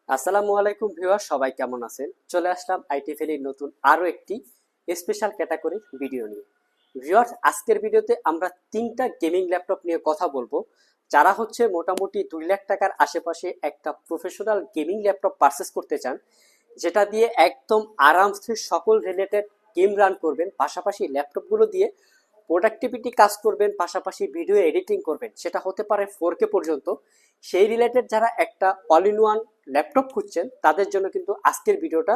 আসসালামু আলাইকুম ভিউয়ার, সবাই কেমন আছেন? চলে আসলাম আইটি ভ্যালির নতুন আরো একটি স্পেশাল ক্যাটাগরির ভিডিও নিয়ে। ভিউয়ার্স, আজকের ভিডিওতে আমরা তিনটা গেমিং ল্যাপটপ নিয়ে কথা বলবো। যারা হচ্ছে মোটামুটি 2 লাখ টাকার আশেপাশে একটা প্রফেশনাল গেমিং ল্যাপটপ পারচেস করতে চান, যেটা দিয়ে একদম আরামসে সকল রিলেটেড গেম রান করবেন, পাশাপাশি ল্যাপটপগুলো দিয়ে প্রোডাক্টিভিটি কাজ করবেন, পাশাপাশি ভিডিও এডিটিং করবেন, সেটা হতে পারে 4K পর্যন্ত। সেই রিলেটেড যারা একটা অল ইন ওয়ান ল্যাপটপ খুঁজছেন তাদের জন্য কিন্তু আজকের ভিডিওটা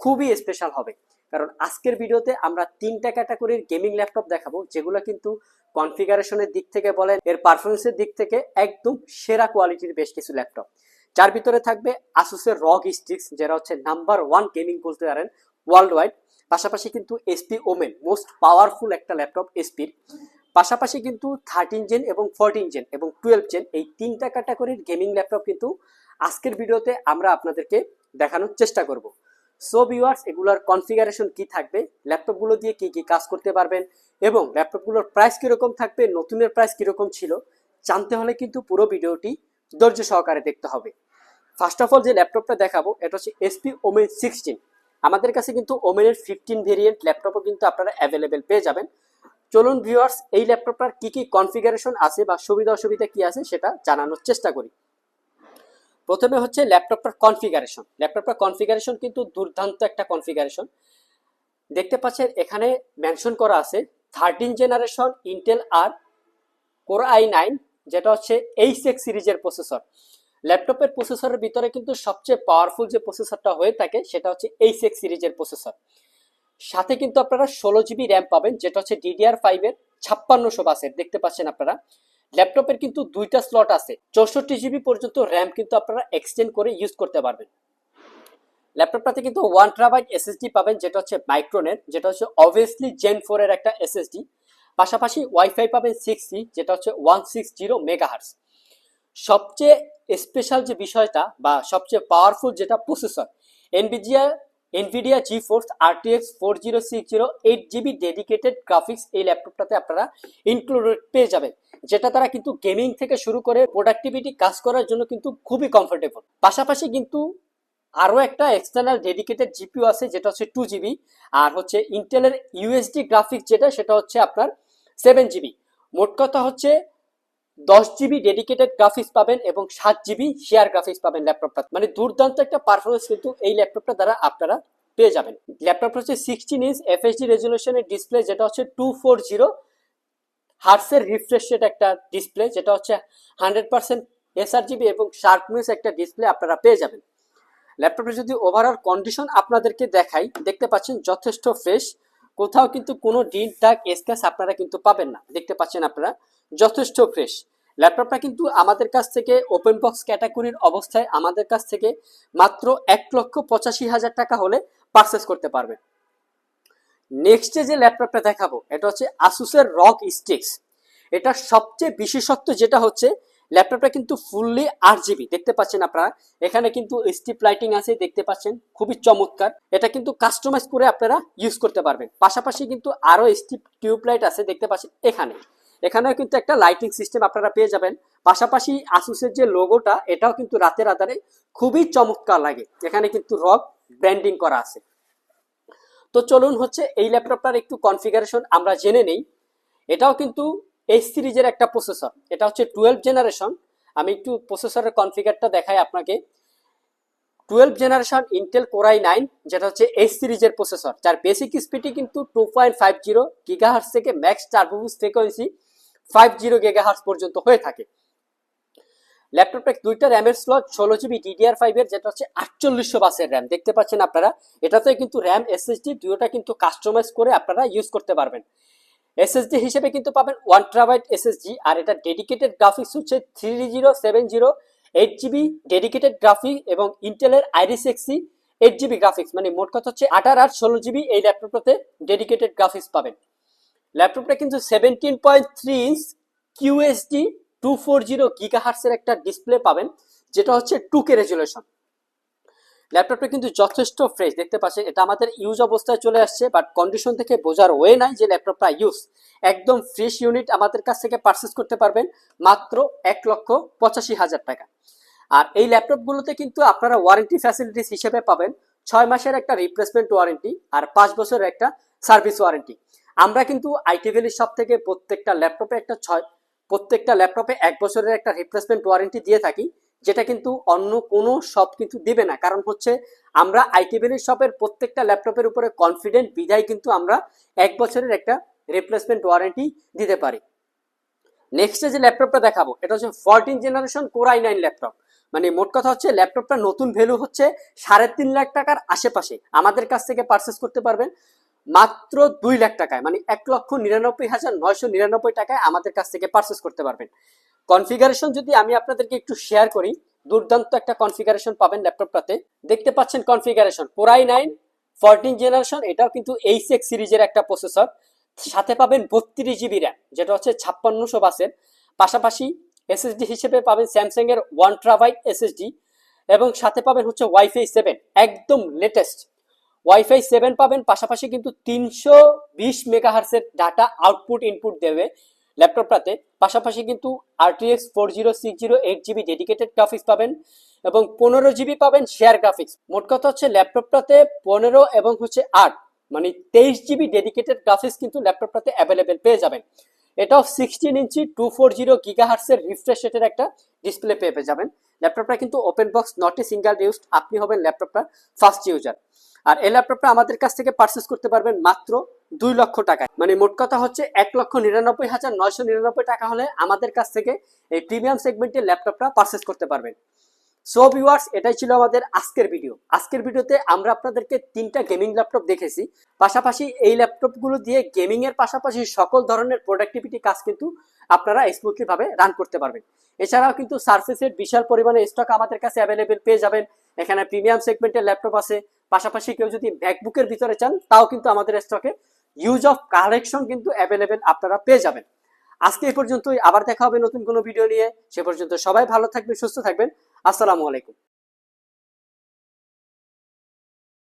খুবই স্পেশাল হবে। কারণ আজকের ভিডিওতে আমরা তিনটা ক্যাটাগরির গেমিং ল্যাপটপ দেখাবো, যেগুলো কিন্তু কনফিগারেশনের দিক থেকে বলেন, এর পারফরমেন্সের দিক থেকে একদম সেরা কোয়ালিটির বেশ কিছু ল্যাপটপ। যার ভিতরে থাকবে আসুসের রগ স্টিক্স, যেটা হচ্ছে নাম্বার 1 গেমিং বলতে পারেন ওয়ার্ল্ড ওয়াইড। পাশাপাশি কিন্তু এসপি ওমেন, মোস্ট পাওয়ারফুল একটা ল্যাপটপ এসপির। পাশাপাশি কিন্তু 13 জেন এবং 14 জেন এবং 12 জেন, এই তিনটা ক্যাটাগরির গেমিং ল্যাপটপ কিন্তু আজকের ভিডিওতে আমরা আপনাদেরকে দেখানোর চেষ্টা করব। সো ভিউয়ার্স, এগুলোর কনফিগারেশন কি থাকবে, ল্যাপটপগুলো দিয়ে কি কি কাজ করতে পারবেন এবং ল্যাপটপগুলোর প্রাইস কিরকম থাকবে, নতুনের প্রাইস কিরকম ছিল, জানতে হলে কিন্তু পুরো ভিডিওটি ধৈর্য সহকারে দেখতে হবে। ফার্স্ট অফ অল যে ল্যাপটপটা দেখাবো এটা হচ্ছে এসপি ওমেন 16। আমাদের কাছে কিন্তু ওমেনের 15 ভেরিয়েন্ট ল্যাপটপও কিন্তু আপনারা অ্যাভেলেবেল পেয়ে যাবেন। চলুন ভিউয়ার্স, এই ল্যাপটপটার কি কি কনফিগারেশন আছে বা সুবিধা অসুবিধা কি আছে সেটা জানানোর চেষ্টা করি। প্রথমে হচ্ছে ল্যাপটপটার কনফিগারেশন কিন্তু দুর্দান্ত একটা কনফিগারেশন। দেখতে পাচ্ছেন এখানে মেনশন করা আছে 13 জেনারেশন ইন্টেল আর কোর i9, যেটা হচ্ছে H6 সিরিজের প্রসেসর। ল্যাপটপের প্রসেসরের ভিতরে কিন্তু সবচেয়ে পাওয়ারফুল যে প্রসেসরটা হয়ে থাকে সেটা হচ্ছে H6 সিরিজের প্রসেসর। সাথে কিন্তু আপনারা 16 জিবি র্যাম পাবেন, যেটা হচ্ছে DDR5 এর 5600 বাসের। দেখতে পাচ্ছেন আপনারা ল্যাপটপের কিন্তু দুইটা স্লট আছে, 64 জিবি পর্যন্ত র্যাম কিন্তু আপনারা এক্সটেন্ড করে ইউজ করতে পারবেন। ল্যাপটপটাতে কিন্তু 1 TB এসএসডি পাবেন, যেটা হচ্ছে মাইক্রোনের, যেটা হচ্ছে অবভিয়াসলি জেন 4 এর একটা এসএসডি। পাশাপাশি ওয়াইফাই পাবেন 6E, যেটা হচ্ছে 160 মেগাহার্টজ। সবচেয়ে স্পেশাল যে বিষয়টা বা সবচেয়ে পাওয়ারফুল যেটা processor, Nvidia GeForce RTX 4060 8GB dedicated graphics এই ল্যাপটপটাতে আপনারা ইনক্লুডেড পেয়ে যাবেন, যেটা তারা কিন্তু গেমিং থেকে শুরু করে প্রোডাক্টিভিটি কাজ করার জন্য কিন্তু খুবই কমফোর্টেবল। পাশাপাশি কিন্তু আরও একটা এক্সটার্নাল ডেডিকেটেড জিপিইউ আছে, যেটা হচ্ছে 2GB, আর হচ্ছে ইন্টেলের ইউএসডি গ্রাফিক্স যেটা, সেটা হচ্ছে আপনার 7GB। মোট কথা হচ্ছে 10GB ডেডিকেটেড গ্রাফিক্স পাবেন এবং 7GB শেয়ার গ্রাফিক্স পাবেন ল্যাপটপটা। মানে দুর্দান্ত একটা পারফরমেন্স কিন্তু এই ল্যাপটপটা দ্বারা আপনারা পেয়ে যাবেন। ল্যাপটপটা হচ্ছে 16 ইঞ্চ এফএইচডি রেজলিউশনের ডিসপ্লে, যেটা হচ্ছে 240 হার্টসের রিফ্রেশ রেট একটা ডিসপ্লে, যেটা হচ্ছে 100% এসআরজিবি এবং শার্পনেস একটা ডিসপ্লে আপনারা পেয়ে যাবেন। ল্যাপটপের যদি ওভারঅল কন্ডিশন আপনাদেরকে দেখাই, দেখতে পাচ্ছেন যথেষ্ট ফ্রেশ, কোথাও কিন্তু কোনো ডিন্ট দাগ স্ক্র্যাচ আপনারা কিন্তু পাবেন না। দেখতে পাচ্ছেন আপনারা যথেষ্ট ফ্রেশ। ল্যাপটপটা কিন্তু আমাদের কাছ থেকে ওপেন বক্স ক্যাটাগরির অবস্থায় আমাদের কাছ থেকে মাত্র 1,85,000 টাকা হলে পারচেস করতে পারবেন। নেক্সটে যে ল্যাপটপটা দেখাবো এটা হচ্ছে আসুসের রগ স্টিক্স। এটা সবচেয়ে বিশেষত্ব যেটা হচ্ছে ল্যাপটপটা কিন্তু ফুললি 8GB। দেখতে পাচ্ছেন আপনারা এখানে কিন্তু স্ট্রিপ লাইটিং আছে, দেখতে পাচ্ছেন খুবই চমৎকার। এটা কিন্তু কাস্টমাইজ করে আপনারা ইউজ করতে পারবেন। পাশাপাশি কিন্তু আরো স্ট্রিপ টিউব লাইট আছে, দেখতে পাচ্ছেন এখানেও কিন্তু একটা লাইটিং সিস্টেম আপনারা পেয়ে যাবেন। পাশাপাশি আসুসের যে লোগোটা, এটাও কিন্তু রাতের আধারে খুবই চমৎকার লাগে। এখানে কিন্তু রগ ব্র্যান্ডিং করা আছে। তো চলুন হচ্ছে এই ল্যাপটপটার একটু কনফিগারেশন আমরা জেনে নেই। এটাও কিন্তু এইচ সিরিজের একটা প্রসেসর, এটা হচ্ছে 12 জেনারেশন। আমি একটু প্রসেসরের কনফিগারটা দেখাই আপনাকে। 12 জেনারেশন ইন্টেল কোর i9, যেটা হচ্ছে এইচ সিরিজের প্রসেসর, যার বেসিক স্পিডই কিন্তু 2.50 গিগাহার্টজ থেকে max turbo boost frequency 50 gigahertz পর্যন্ত হয়ে থাকে। ল্যাপটপটা দুইটা র্যামের স্লট, 16GB DDR5 এর, যেটা হচ্ছে 4800 বাসের র্যাম। দেখতে পাচ্ছেন আপনারা এটাতে কিন্তু র্যাম এসএসডি দুটোটা কিন্তু কাস্টমাইজ করে আপনারা ইউজ করতে পারবেন। এসএসডি হিসেবে কিন্তু পাবেন 1 TB এসএসডি, আর এটা ডেডিকেটেড গ্রাফিক্স হচ্ছে 3070 8GB ডেডিকেটেড গ্রাফিক এবং ইন্টেলের আইরিস এক্সি 8GB গ্রাফিক্স। মানে মোট কথা হচ্ছে 8 আর 16GB এই ল্যাপটপটাতে ডেডিকেটেড গ্রাফিক্স পাবেন। ল্যাপটপটা কিন্তু 17.3 ইঞ্চ কিউএসডি 240 গিগাহার্টসের একটা ডিসপ্লে পাবেন, যেটা হচ্ছে 2K রেজুলেশন। ল্যাপটপটা কিন্তু যথেষ্ট ফ্রেশ। দেখতে পাচ্ছেন এটা আমাদের ইউজ অবস্থায় চলে আসছে, বাট কন্ডিশন থেকে বোঝার ওয়ে নাই যে ল্যাপটপটা ইউজ। একদম ফ্রেশ ইউনিট আমাদের কাছ থেকে পারচেস করতে পারবেন মাত্র 1,85,000 টাকা। আর এই ল্যাপটপগুলোতে কিন্তু আপনারা ওয়ারেন্টি ফ্যাসিলিটিস হিসেবে পাবেন 6 মাসের একটা রিপ্লেসমেন্ট ওয়ারেন্টি আর 5 বছরের একটা সার্ভিস ওয়ারেন্টি। আমরা কিন্তু আইটি ভ্যালি শপ থেকে প্রত্যেকটা ল্যাপটপে 1 বছরের একটা রিপ্লেসমেন্ট ওয়ারেন্টি দিয়ে থাকি, যেটা কিন্তু অন্য কোনো শপ কিন্তু দিবে না। কারণ হচ্ছে আমরা আইটি ভ্যালি শপের প্রত্যেকটা ল্যাপটপের উপরে কনফিডেন্ট বিধায় কিন্তু আমরা 1 বছরের একটা রিপ্লেসমেন্ট ওয়ারেন্টি দিতে পারি। নেক্সটে যে ল্যাপটপটা দেখাবো এটা হচ্ছে 14 জেনারেশন কোর i9 ল্যাপটপ। মানে মোট কথা হচ্ছে ল্যাপটপটা নতুন ভ্যালু হচ্ছে 3.5 লাখ টাকার আশেপাশে। আমাদের কাছ থেকে পারচেস করতে পারবেন মাত্র 2 লাখ টাকায়, মানে 1,99,999 টাকায় আমাদের কাছ থেকে পারচেস করতে পারবেন। কনফিগারেশন যদি আমি আপনাদেরকে একটু শেয়ার করি, দুর্দান্ত একটা কনফিগারেশন পাবেন ল্যাপটপটাতে। দেখতে পাচ্ছেন কনফিগারেশন কোর i9 14 জেনারেশন, এটাও কিন্তু এইচ সিরিজের একটা প্রসেসর। সাথে পাবেন 32 জিবি র্যাম, যেটা হচ্ছে 5600 বাসের। পাশাপাশি এসএসডি হিসেবে পাবেন স্যামসাং এর 1 TB এসএসডি, এবং সাথে পাবেন হচ্ছে ওয়াইফাই 7, একদম লেটেস্ট ওয়াইফাই 7 পাবেন। পাশাপাশি কিন্তু 320 মেগাহার্টসের ডাটা আউটপুট ইনপুট দেবে ল্যাপটপটাতে। পাশাপাশি কিন্তু RTX 4060 8 GB ডেডিকেটেড গ্রাফিক্স পাবেন, এবং 15 GB পাবেন শেয়ার গ্রাফিক্স। মোট কথা হচ্ছে ল্যাপটপটাতে 15 এবং হচ্ছে 8, মানে 23 GB ডেডিকেটেড গ্রাফিক্স কিন্তু ল্যাপটপটাতে অ্যাভেলেবেল পেয়ে যাবেন। এটাও 16 ইঞ্চি 240 গিগাহার্টসের রিফ্রেশ রেটের একটা ডিসপ্লে পেয়ে যাবেন। ল্যাপটপটা কিন্তু open box, not a single used, আপনি হবেন ল্যাপটপটা ফার্স্ট ইউজার। আর এই ল্যাপটপটা আমাদের কাছ থেকে পারচেস করতে পারবেন মাত্র 2 লক্ষ টাকায়। মানে মোট কথা হচ্ছে 1,99,999 টাকা হলে আমাদের কাছ থেকে এই প্রিমিয়াম সেগমেন্টের ল্যাপটপটা পারচেস করতে পারবেন। সো ভিউয়ার্স, এটাই ছিল আমাদের আজকের ভিডিও। আজকের ভিডিওতে আমরা আপনাদেরকে 3টা গেমিং ল্যাপটপ দেখেছি। পাশাপাশি এই ল্যাপটপগুলো দিয়ে গেমিং এর পাশাপাশি সকল ধরনের প্রোডাক্টিভিটি কাজ কিন্তু আপনারা স্মুথলি ভাবে রান করতে পারবেন। এছাড়াও কিন্তু সারফেসের বিশাল পরিমাণে স্টক আমাদের কাছে অ্যাভেলেবেল পেয়ে যাবেন। এখানে প্রিমিয়াম সেগমেন্টের ল্যাপটপ আছে। পাশাপাশি কেউ যদি ম্যাকবুকের ভিতরে চান, তাও কিন্তু আমাদের স্টকে ইউজ অফ কালেকশন কিন্তু অ্যাভেলেবেল আপনারা পেয়ে যাবেন। আজকে এই পর্যন্তই, আবার দেখা হবে নতুন কোনো ভিডিও নিয়ে। সে পর্যন্ত সবাই ভালো থাকবেন, সুস্থ থাকবেন। আসসালামু আলাইকুম।